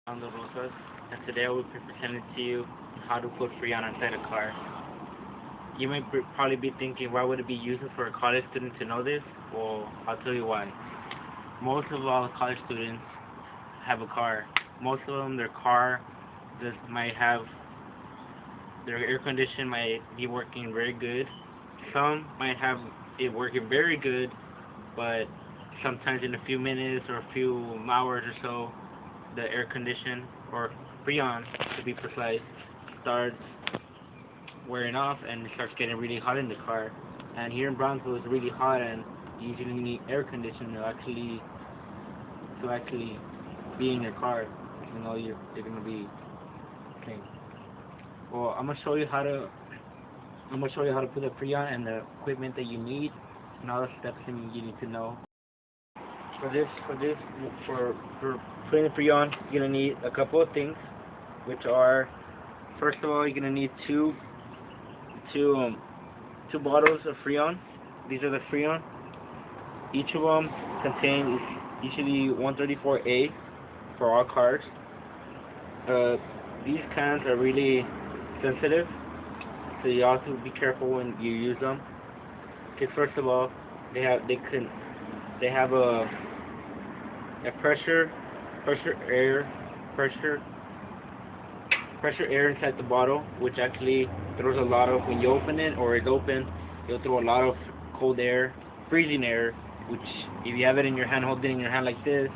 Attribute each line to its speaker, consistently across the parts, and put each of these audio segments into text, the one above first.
Speaker 1: Fernando Rosas, and today I will be presenting to you how to put Freon inside a car. You may probably be thinking, why would it be useful for a college student to know this? Well, I'll tell you why. Most of all college students have a car. Most of them, their car just might have, their air condition might be working very good. Some might have it working very good, but sometimes in a few minutes or a few hours or so, the air condition or freon to be precise starts wearing off and it starts getting really hot in the car. And here in Brownsville it's really hot and you usually need air conditioning to actually be in your car. You're gonna be okay. Well, I'm gonna show you how to put the freon and the equipment that you need and all the steps that you need to know. For putting the freon, you're gonna need a couple of things, which are, first of all, you're gonna need two two bottles of freon. These are the freon. Each of them contains usually 134A for all cars. These cans are really sensitive, so you have to be careful when you use them. Because first of all, they have a pressure pressure air inside the bottle, which actually throws a lot of, when you open it or it's open, it'll throw a lot of cold air, freezing air, which if you have it in your hand, hold it in your hand like this,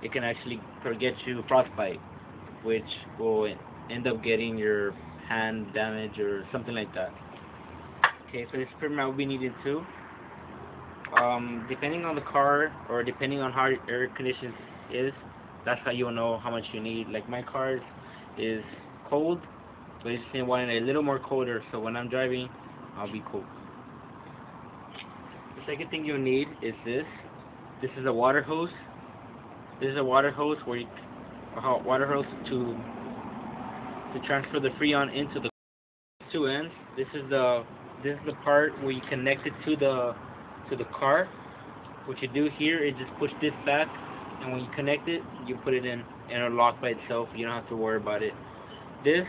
Speaker 1: it can actually get you frostbite, which will end up getting your hand damaged or something like that. Okay, so this is pretty much what we needed too. Depending on the car or depending on how your air condition is, that's how you'll know how much you need. Like my car is cold, but I just want it a little more colder, so when I'm driving, I'll be cool. The second thing you'll need is this. This is a water hose. This is a water hose water hose to transfer the freon into the two ends. This is the part where you connect it to the car. What you do here is just push this back, and when you connect it, you put it in and it'll lock by itself. You don't have to worry about it. This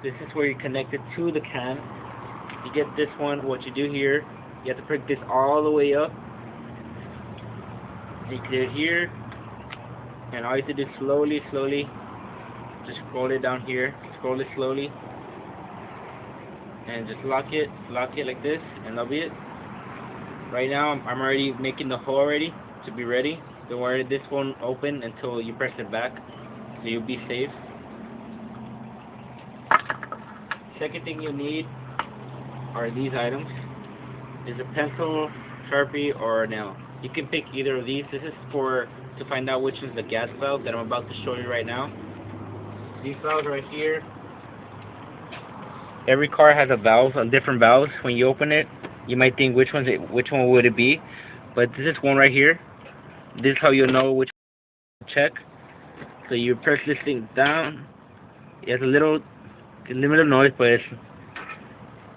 Speaker 1: this is where you connect it to the can. You get this one. What you do here, you have to prick this all the way up. You get it here, and all you have to do is slowly, just scroll it down here. Scroll it slowly, and just lock it like this, and that'll be it. Right now, I'm already making the hole already to be ready. Don't worry, this won't open until you press it back, so you'll be safe. Second thing you need are these items. Is a pencil, Sharpie, or a nail. You can pick either of these. This is to find out which is the gas valve that I'm about to show you right now. These valves right here. Every car has a valve, different valves. When you open it, you might think which one would it be, but this is one right here. This is how you'll know which one to check. So you press this thing down. It has a little noise, but it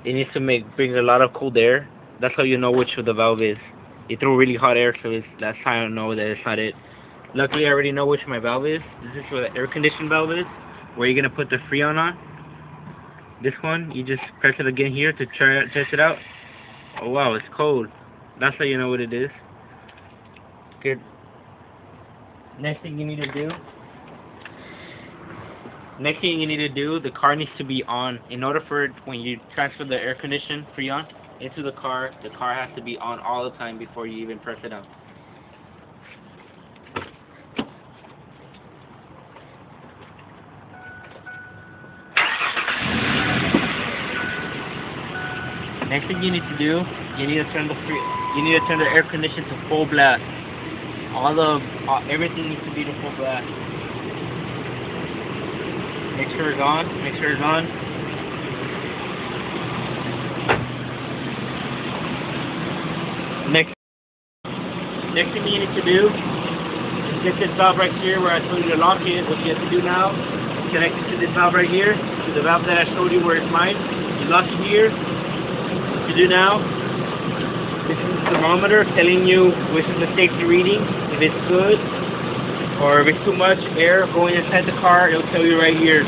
Speaker 1: needs to bring a lot of cold air. That's how you know which of the valve is. It throws really hot air, so that's how I know that it's not it. Luckily, I already know which my valve is. This is where the air condition valve is, where you're gonna put the freon on. This one, you just press it again here to test it out. Oh wow, it's cold. That's how you know what it is. Good. Next thing you need to do, the car needs to be on. In order for it, when you transfer the air condition freon into the car has to be on all the time before you even press it on. Next thing you need to do, you need to turn the air condition to full blast. Everything needs to be to full blast. Make sure it's on. Next thing you need to do is get this valve right here where I told you to lock it. What you have to do now is connect it to this valve right here, to the valve that I showed you where it's mine. You lock it here. What you do now, this is the thermometer telling you which is the safety reading. If it's good, or if it's too much air going inside the car, it'll tell you right here.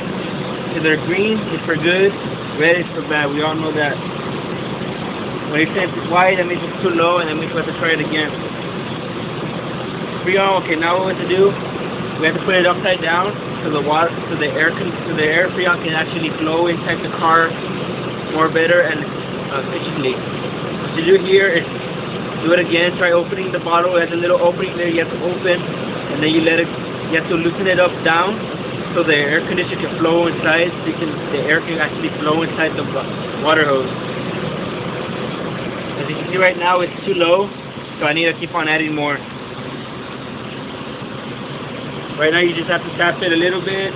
Speaker 1: Either green is for good, red is for bad. We all know that. When it says white, that means it's too low, and that means we have to try it again. Freon, okay, now what we have to do, we have to put it upside down so the water, so the air Freon can actually flow inside the car more better and efficiently. What you do here is do it again. Try opening the bottle. There's a little opening there you have to open, and then you have to loosen it up down so the air conditioner can flow inside. So the air can actually flow inside the water hose. As you can see right now, it's too low, so I need to keep on adding more. Right now you just have to tap it a little bit.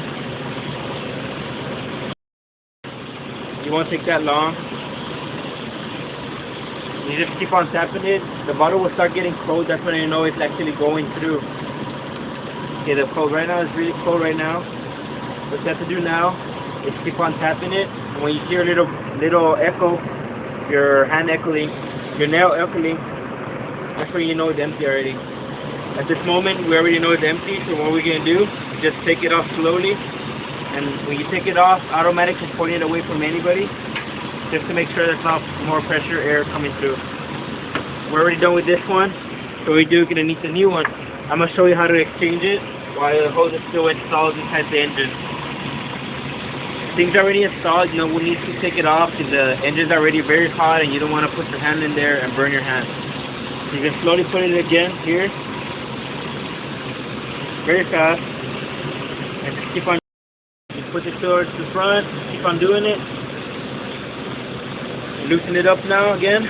Speaker 1: It won't take that long. You just keep on tapping it. The bottle will start getting cold. That's when you know it's actually going through. Okay, the cold right now is really cold right now. What you have to do now is keep on tapping it. And when you hear a little echo, your hand echoing, your nail echoing, that's when you know it's empty already. At this moment, we already know it's empty, so what we're going to do is just take it off slowly. And when you take it off, automatically point it away from anybody, just to make sure there's not more pressure air coming through. We're already done with this one, so we do going to need the new one. I'm going to show you how to exchange it while the hose is still installed inside the engine. Things already installed, you know, we need to take it off because the engine's already very hot and you don't want to put your hand in there and burn your hand. So you can slowly put it again here. Very fast, and just keep on, put it towards the front, keep on doing it, loosen it up now again.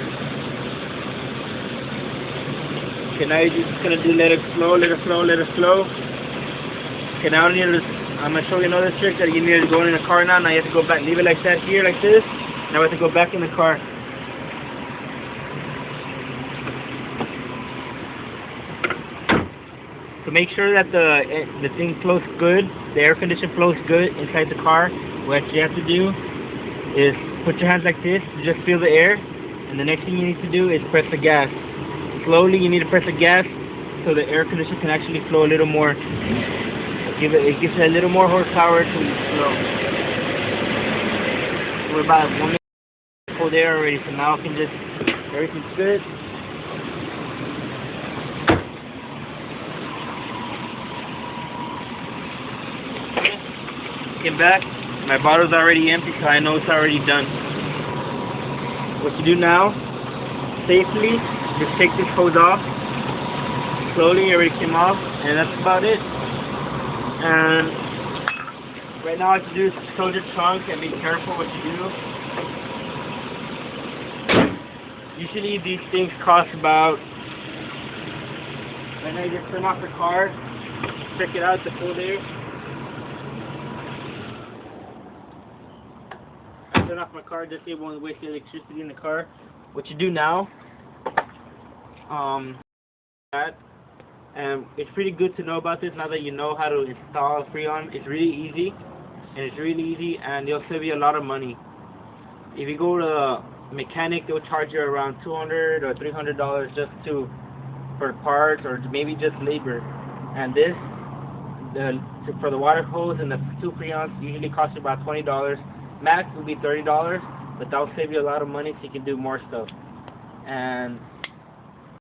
Speaker 1: Okay, now you're just going to do let it flow, let it flow, let it flow. Okay, now I'm going to show you another trick that you need to go in the car now. Now you have to go back, leave it like that here, like this. Now we have to go back in the car. To make sure that the thing flows good, the air conditioner flows good inside the car, what you have to do is put your hands like this, you just feel the air, and the next thing you need to do is press the gas. Slowly you need to press the gas so the air conditioner can actually flow a little more. It gives it a little more horsepower to flow. We're about 1 minute full there already, so now I can just, everything's good. Get back, my bottle's already empty, so I know it's already done. What you do now, safely, just take this hose off. Slowly, it already came off, and that's about it. And right now, what you do is close your trunk and be careful what you do. Usually, these things cost about. Right now, you just turn off the car, check it out, the full there. Turn off my car just so it won't waste the electricity in the car. What you do now, and it's pretty good to know about this now that you know how to install Freon. It's really easy, and it'll save you a lot of money. If you go to a mechanic, they'll charge you around $200 or $300 just for parts or maybe just labor. And this, for the water hose and the 2 Freons, usually cost you about $20. Max will be $30, but that'll save you a lot of money so you can do more stuff. And